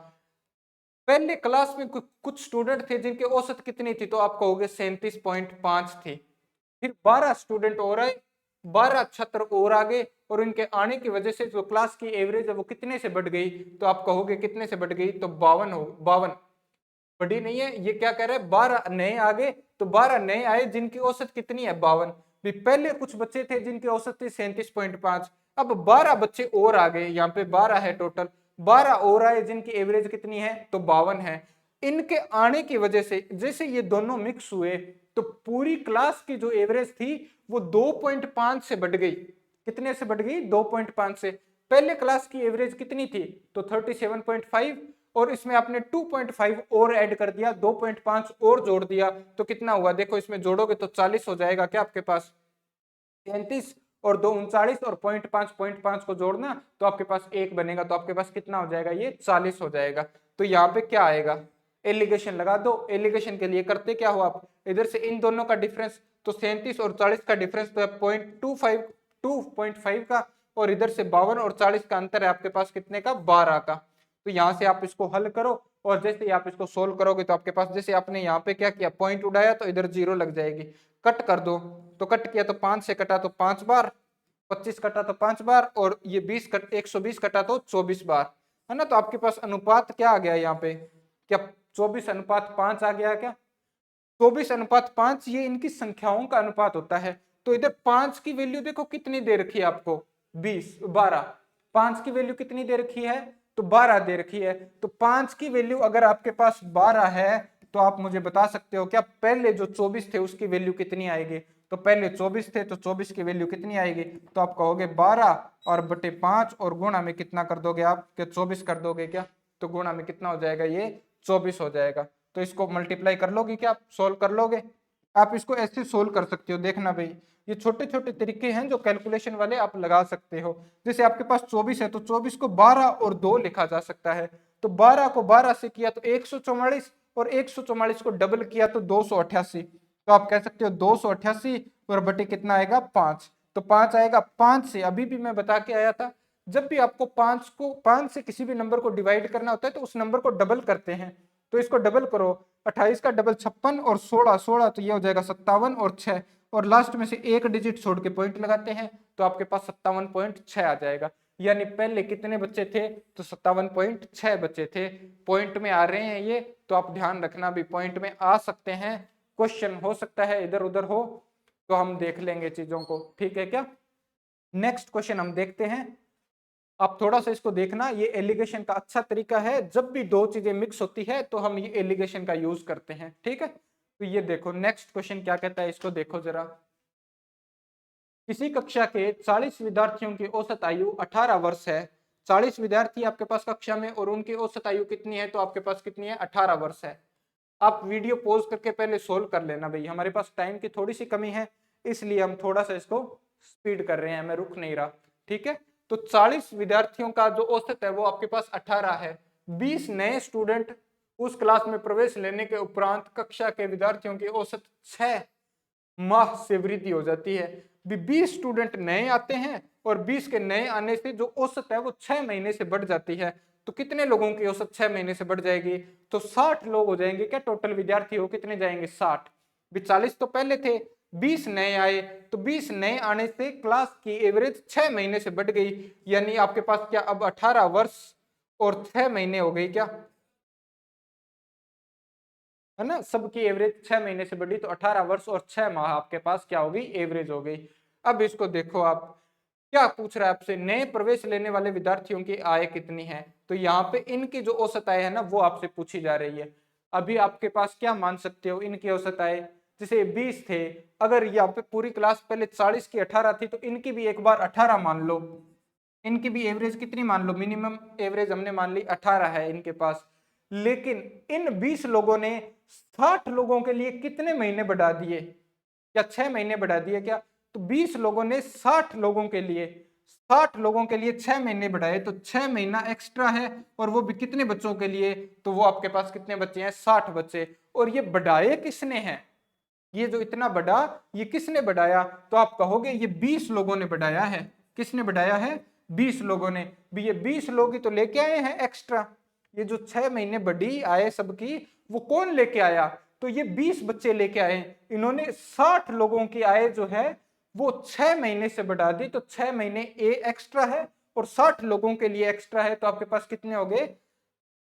पहले क्लास में कुछ स्टूडेंट थे जिनके औसत कितनी थी, तो आप कहोगे 37.5 थी। फिर 12 स्टूडेंट और आए, 12 छात्र और आ गए, और इनके आने की वजह से जो क्लास की एवरेज है वो कितने से बढ़ गई, तो आप कहोगे कितने से बढ़ गई, तो 52 हो, 52 बढ़ी नहीं है, ये क्या कह रहा है 12 नए आ गए, तो 12 नए आए जिनकी औसत कितनी है 52। भी पहले कुछ बच्चे थे जिनकी औसत थी 37.5, अब 12 बच्चे और आ गए, यहाँ पे 12 है टोटल, 12 और आए जिनकी एवरेज कितनी है, तो 52 है। इनके आने की वजह से जैसे ये दोनों मिक्स हुए, तो पूरी क्लास की जो एवरेज थी वो 2.5 से बढ़ गई। कितने से बढ़ गई, 2.5 से। पहले क्लास की एवरेज कितनी थी, तो 37.5, और इसमें आपने 2.5 और ऐड कर दिया, 2.5 और जोड़ दिया तो कितना हुआ, देखो इसमें जोड़ोगे तो 40 हो जाएगा क्या आपके पास, 33 और 2 39 और 0.5 को जोड़ना तो आपके पास 1 बनेगा, तो आपके पास कितना हो जाएगा, ये 40 हो जाएगा। तो यहाँ पे क्या आएगा, एलिगेशन लगा दो। एलिगेशन के लिए करते क्या हो आप, इधर से इन दोनों का डिफरेंस, तो 37 और 40 का डिफरेंस तो है 2.5 का, और इधर से 52 और 40 का अंतर है आपके पास कितने का, 12 का। तो यहाँ से आप इसको हल करो और जैसे आप इसको सोल्व करोगे तो आपके पास, जैसे आपने यहाँ पे क्या किया, पॉइंट उड़ाया तो इधर 0 लग जाएगी, कट कर दो तो कट किया तो 5 से कटा तो 5 बार, 25 कटा तो 5 बार, और ये 120 कटा तो 24 बार, है ना। तो आपके पास अनुपात क्या आ गया यहाँ पे, क्या 24:5 आ गया क्या, 24:5 ये इनकी संख्याओं का अनुपात होता है। तो इधर 5 की वैल्यू देखो कितनी दे रखी है आपको, 12, 5 की वैल्यू कितनी दे रखी है, तो 12 दे रखी है। तो 5 की वैल्यू अगर आपके पास 12 है तो आप मुझे बता सकते हो क्या पहले जो 24 थे उसकी वैल्यू कितनी आएगी, तो पहले 24 थे तो 24 की वैल्यू कितनी आएगी, तो आप कहोगे 12 और बटे 5 और गुणा में कितना कर दोगे आप, क्या 24 कर दोगे क्या, तो गुणा में कितना हो जाएगा, ये 24 हो जाएगा। तो इसको मल्टीप्लाई कर लोगे क्या, आप सोल्व कर लोगे, आप इसको ऐसे सोल्व कर सकते हो। देखना भाई ये छोटे छोटे तरीके हैं जो कैलकुलेशन वाले आप लगा सकते हो। जैसे आपके पास 24 है तो 24 को 12 और 2 लिखा जा सकता है, तो 12 को 12 से किया तो 144 और 144 को डबल किया तो 288, तो आप कह सकते हो 288 और बटे कितना आएगा 5, तो 5 आएगा। 5 से अभी भी मैं बता के आया था, जब भी आपको 5 से किसी भी नंबर को डिवाइड करना होता है तो उस नंबर को डबल करते हैं। तो इसको डबल करो, 28 का डबल 56 और 16 तो ये हो जाएगा 57 और 6, और लास्ट में से एक डिजिट छोड़ के पॉइंट लगाते हैं तो आपके पास 57.6 आ जाएगा। यानी पहले कितने बच्चे थे, तो 57.6 बच्चे थे। पॉइंट में आ रहे हैं ये, तो आप ध्यान रखना भी पॉइंट में आ सकते हैं, क्वेश्चन हो सकता है इधर उधर हो, तो हम देख लेंगे चीजों को, ठीक है क्या। नेक्स्ट क्वेश्चन हम देखते हैं। आप थोड़ा सा इसको देखना, ये एलिगेशन का अच्छा तरीका है, जब भी दो चीजें मिक्स होती है तो हम ये एलिगेशन का यूज करते हैं, ठीक है। तो ये देखो नेक्स्ट क्वेश्चन क्या कहता है, इसको देखो जरा। किसी कक्षा के 40 विद्यार्थियों की औसत आयु 18 वर्ष है, 40 विद्यार्थी आपके पास कक्षा में और उनकी औसत आयु कितनी है, तो आपके पास कितनी है, 18 वर्ष है। आप वीडियो पॉज करके पहले सोल्व कर लेना भाई, हमारे पास टाइम की थोड़ी सी कमी है इसलिए हम थोड़ा सा इसको स्पीड कर रहे हैं, मैं रुक नहीं रहा, ठीक है। तो 40 विद्यार्थियों का जो औसत है वो आपके पास 18 है। 20 नए स्टूडेंट उस क्लास में प्रवेश लेने के उपरांत कक्षा के विद्यार्थियों की औसत 6 माह से वृद्धि हो जाती है। 20 स्टूडेंट नए आते हैं और 20 के नए आने से जो औसत है वो 6 महीने से बढ़ जाती है। तो कितने लोगों की औसत 6 महीने से बढ़ जाएगी, तो 60 लोग हो जाएंगे क्या, टोटल विद्यार्थी हो कितने जाएंगे 60। 40 तो पहले थे, 20 नए आए, तो 20 नए आने से क्लास की एवरेज 6 महीने से बढ़ गई, यानी आपके पास क्या अब 18 वर्ष और 6 महीने हो गई क्या, है ना। सबकी एवरेज 6 महीने से बढ़ी तो 18 वर्ष और 6 माह आपके पास क्या हो गई, एवरेज हो गई। अब इसको देखो आप, क्या पूछ रहा है आपसे, नए प्रवेश लेने वाले विद्यार्थियों की आय कितनी है, तो यहाँ पे इनकी जो औसत आय है ना वो आपसे पूछी जा रही है। अभी आपके पास क्या मान सकते हो, इनकी औसत आय जैसे 20 थे, अगर यहाँ पे पूरी क्लास पहले 40 की 18 थी तो इनकी भी एक बार 18 मान लो, इनकी भी एवरेज कितनी मान लो, मिनिमम एवरेज हमने मान ली 18 है इनके पास। लेकिन इन 20 लोगों ने 60 लोगों के लिए कितने महीने बढ़ा दिए, क्या 6 महीने बढ़ा दिए क्या, तो 20 लोगों ने 60 लोगों के लिए 6 महीने बढ़ाए, तो 6 महीना एक्स्ट्रा है, और वो भी कितने बच्चों के लिए, तो वो आपके पास कितने बच्चे हैं, 60 बच्चे। और ये बढ़ाए किसने हैं, ये जो इतना बड़ा ये किसने बढ़ाया, तो आप कहोगे ये 20 लोगों ने बढ़ाया है। किसने बढ़ाया है, 20 लोगों ने भी, ये 20 लोग ही तो लेके आए हैं एक्स्ट्रा। ये जो 6 महीने बढ़ी आए सबकी, वो कौन लेके आया, तो ये 20 बच्चे लेके आए, इन्होंने 60 लोगों की आय जो है वो 6 महीने से बढ़ा दी, तो 6 महीने ए एक्स्ट्रा है और 60 लोगों के लिए एक्स्ट्रा है, तो आपके पास कितने हो गए,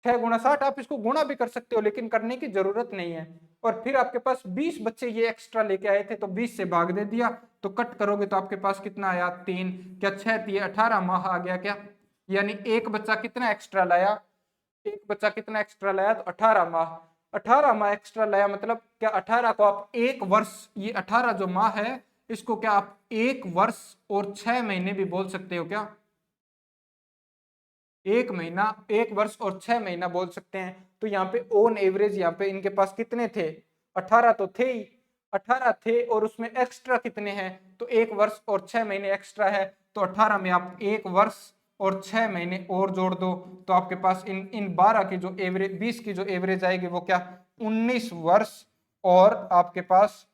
6 गुणा 60। आप इसको गुणा भी कर सकते हो लेकिन करने की जरूरत नहीं है। और फिर आपके पास 20 बच्चे ये एक्स्ट्रा लेके आए थे तो 20 से भाग दे दिया, तो कट करोगे तो आपके पास कितना आया 3, क्या 6 दिए 18 माह आ गया क्या, यानी एक बच्चा कितना एक्स्ट्रा लाया, एक बच्चा कितना एक्स्ट्रा लाया, तो 18 माह, 18 माह एक्स्ट्रा लाया, मतलब क्या 18 को आप एक वर्ष, ये 18 जो माह है इसको क्या आप एक वर्ष और 6 महीने भी बोल सकते हो क्या, 1 महीना, 1 वर्ष और 6 महीना बोल सकते हैं। तो यहाँ पे ऑन एवरेज यहाँ पे इनके पास कितने थे, 18 तो थे ही, 18 थे और उसमें एक्स्ट्रा कितने हैं, तो 1 वर्ष और 6 महीने एक्स्ट्रा है। तो 18 में आप 1 वर्ष और 6 महीने और जोड़ दो, तो आपके पास इन 12 की जो एवरेज, 20 की जो एवरेज आएगी वो क्या, 19 वर्ष और आपके पास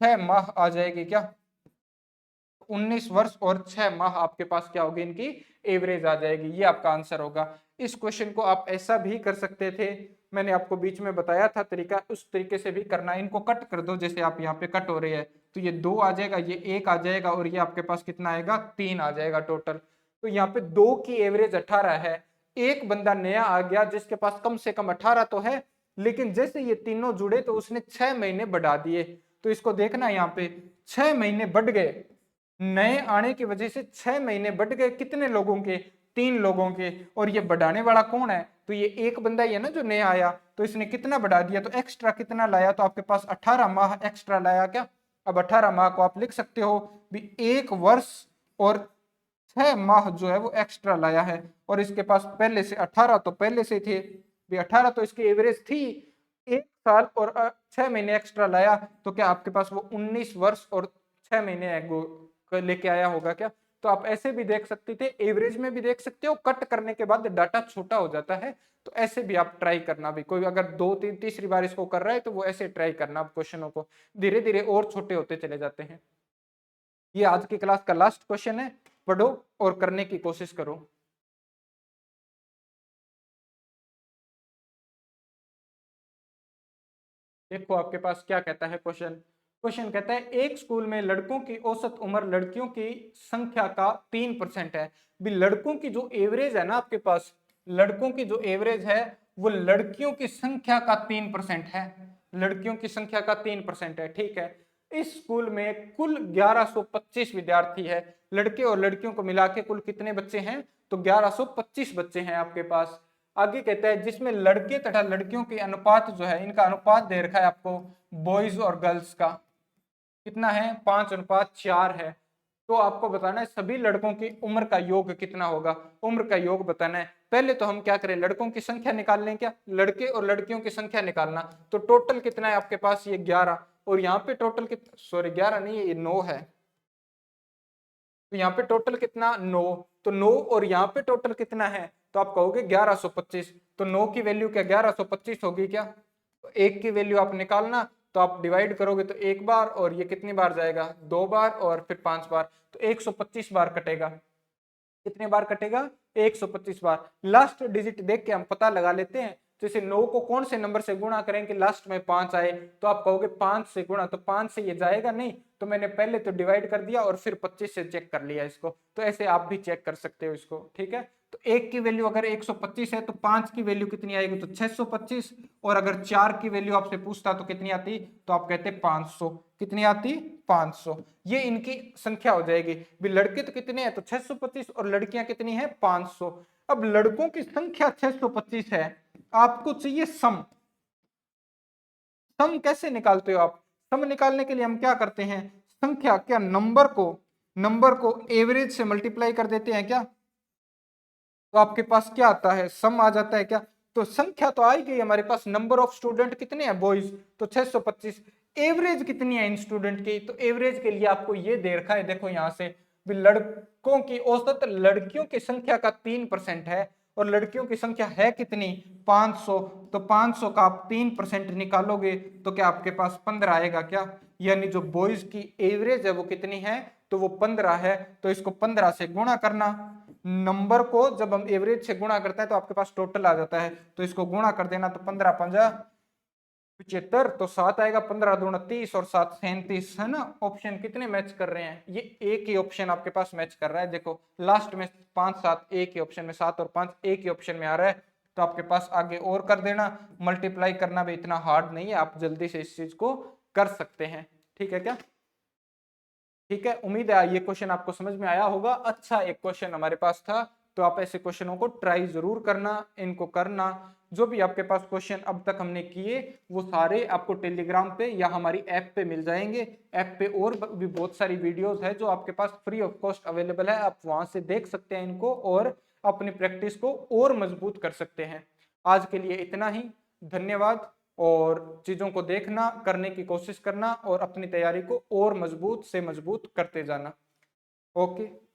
6 माह आ जाएगी क्या, 19 वर्ष और 6 माह आपके पास क्या होगी, इनकी एवरेज आ जाएगी। ये आपका आंसर होगा। इस क्वेश्चन को आप ऐसा भी कर सकते थे, मैंने आपको बीच में बताया था तरीका, उस तरीके से भी करना है। इनको कट कर दो, जैसे आप यहाँ पे कट हो रहे हैं, तो ये 2 आ जाएगा, ये 1 आ जाएगा और ये आपके पास कितना आएगा, 3 आ जाएगा टोटल। तो यहाँ पे 2 की एवरेज 18 है, एक बंदा नया आ गया जिसके पास कम से कम 18 तो है, लेकिन जैसे ये तीनों जुड़े तो उसने 6 महीने बढ़ा दिए। तो इसको देखना, यहाँ पे 6 महीने बढ़ गए, नए आने की वजह से 6 महीने बढ़ गए, कितने लोगों के, 3 लोगों के। और ये बढ़ाने वाला कौन है, तो ये एक बंदा ही है ना जो नया आया, तो इसने कितना बढ़ा दिया, तो एक्स्ट्रा कितना लाया, तो आपके पास 18 माह एक्स्ट्रा लाया क्या। अब 18 माह को आप लिख सकते हो भी 1 वर्ष और 6 माह जो है वो एक्स्ट्रा लाया है। और इसके पास पहले से 18 तो पहले से थे भी, 18 तो इसकी एवरेज थी, 1 साल और 6 महीने एक्स्ट्रा लाया, तो क्या आपके पास वो 19 वर्ष और 6 महीने लेके आया होगा क्या। तो आप ऐसे भी देख सकते थे, एवरेज में भी देख सकते हो, कट करने के बाद डाटा छोटा हो जाता है। तो ऐसे भी आप ट्राई करना, भी कोई अगर 2 3 तीसरी बार इसको कर रहा है तो वो ऐसे ट्राई करना, आप क्वेश्चनों को धीरे धीरे और छोटे होते चले जाते हैं। ये आज की क्लास का लास्ट क्वेश्चन है, पढ़ो और करने की कोशिश करो। देखो आपके पास क्या कहता है क्वेश्चन। क्वेश्चन कहता है एक स्कूल में लड़कों की औसत उम्र लड़कियों की संख्या का 3% है। भी लड़कों की जो एवरेज है ना आपके पास, लड़कों की जो एवरेज है वो लड़कियों की संख्या का 3% है, लड़कियों की संख्या का 3% है, ठीक है। इस स्कूल में कुल 1125 विद्यार्थी है, लड़के और लड़कियों को मिला के कुल कितने बच्चे हैं, तो 1125 बच्चे हैं आपके पास। आगे कहता है जिसमें लड़के तथा लड़कियों के अनुपात जो है, इनका अनुपात दे रखा है आपको, बॉयज और गर्ल्स का कितना है, 5:4 है। तो आपको बताना है सभी लड़कों की उम्र का योग कितना होगा, उम्र का योग बताना है। पहले तो हम क्या करें, लड़कों की संख्या निकाल लें क्या, लड़के और लड़कियों की संख्या निकालना। तो टोटल कितना है आपके पास, ये 11, और यहाँ पे टोटल कितना, सॉरी 11 नहीं, ये 9 है। तो यहाँ पे टोटल कितना, 9, तो 9 और यहाँ पे टोटल कितना है, तो आप कहोगे 1125। तो 9 की वैल्यू क्या 1125 होगी क्या, तो 1 की वैल्यू आप निकालना, तो आप डिवाइड करोगे तो 1 बार, और ये कितनी बार जाएगा, 2 बार और फिर 5 बार, तो 125 बार कटेगा। कितने बार कटेगा, 125 बार। लास्ट डिजिट देख के हम पता लगा लेते हैं, जैसे 9 को कौन से नंबर से गुणा करें कि लास्ट में 5 आए, तो आप कहोगे 5 से गुणा, तो 5 से ये जाएगा नहीं, तो मैंने पहले तो डिवाइड कर दिया और फिर 25 से चेक कर लिया इसको। तो ऐसे आप भी चेक कर सकते हो इसको, ठीक है। तो 1 की वैल्यू अगर 125 है तो 5 की वैल्यू कितनी आएगी, तो 625, और अगर 4 की वैल्यू आपसे पूछता तो कितनी आती, तो आप कहते 500, कितनी आती, 500। ये इनकी संख्या हो जाएगी। भी लड़के तो कितने हैं, तो 625, और लड़कियां कितनी है, 500। अब लड़कों की संख्या 625 है, आपको चाहिए सम। सम कैसे निकालते हो आप, सम निकालने के लिए हम क्या करते हैं, संख्या क्या, नंबर को एवरेज से मल्टीप्लाई कर देते हैं क्या, तो आपके पास क्या आता है, सम आ जाता है क्या। तो संख्या तो आई गई हमारे पास, नंबर ऑफ स्टूडेंट कितने हैं, बॉयज, तो 625। एवरेज कितनी है इन स्टूडेंट की, तो एवरेज के लिए आपको ये दे रखा है, देखो यहां से भी लड़कों की औसत, लड़कियों की संख्या का 3% है, और लड़कियों की संख्या है कितनी, 500। तो 500 का आप 3% निकालोगे तो क्या आपके पास 15 आएगा क्या, यानी जो बॉयज की एवरेज है वो कितनी है, तो वो 15 है। तो इसको 15 से गुणा करना, नंबर को जब हम एवरेज से गुणा करते हैं तो आपके पास टोटल आ जाता है, तो इसको गुणा कर देना, तो 15 पंजा 75, तो 7 आएगा, 15 दूना 30 और 7 37, है ना। ऑप्शन कितने मैच कर रहे हैं, ये एक ही ऑप्शन आपके पास मैच कर रहा है, देखो लास्ट में 5 7 एक ही ऑप्शन में, 7 और 5 एक ही ऑप्शन में आ रहा है। तो आपके पास आगे और कर देना, मल्टीप्लाई करना भी इतना हार्ड नहीं है, आप जल्दी से इस चीज को कर सकते हैं, ठीक है क्या। ठीक है, उम्मीद है ये क्वेश्चन आपको समझ में आया होगा। अच्छा एक क्वेश्चन हमारे पास था, तो आप ऐसे क्वेश्चनों को ट्राई जरूर करना, इनको करना। जो भी आपके पास क्वेश्चन अब तक हमने किए वो सारे आपको टेलीग्राम पे या हमारी ऐप पे मिल जाएंगे। ऐप पे और भी बहुत सारी वीडियोस है जो आपके पास फ्री ऑफ कॉस्ट अवेलेबल है, आप वहां से देख सकते हैं इनको, और अपनी प्रैक्टिस को और मजबूत कर सकते हैं। आज के लिए इतना ही, धन्यवाद। और चीज़ों को देखना, करने की कोशिश करना और अपनी तैयारी को और मजबूत से मजबूत करते जाना। ओके।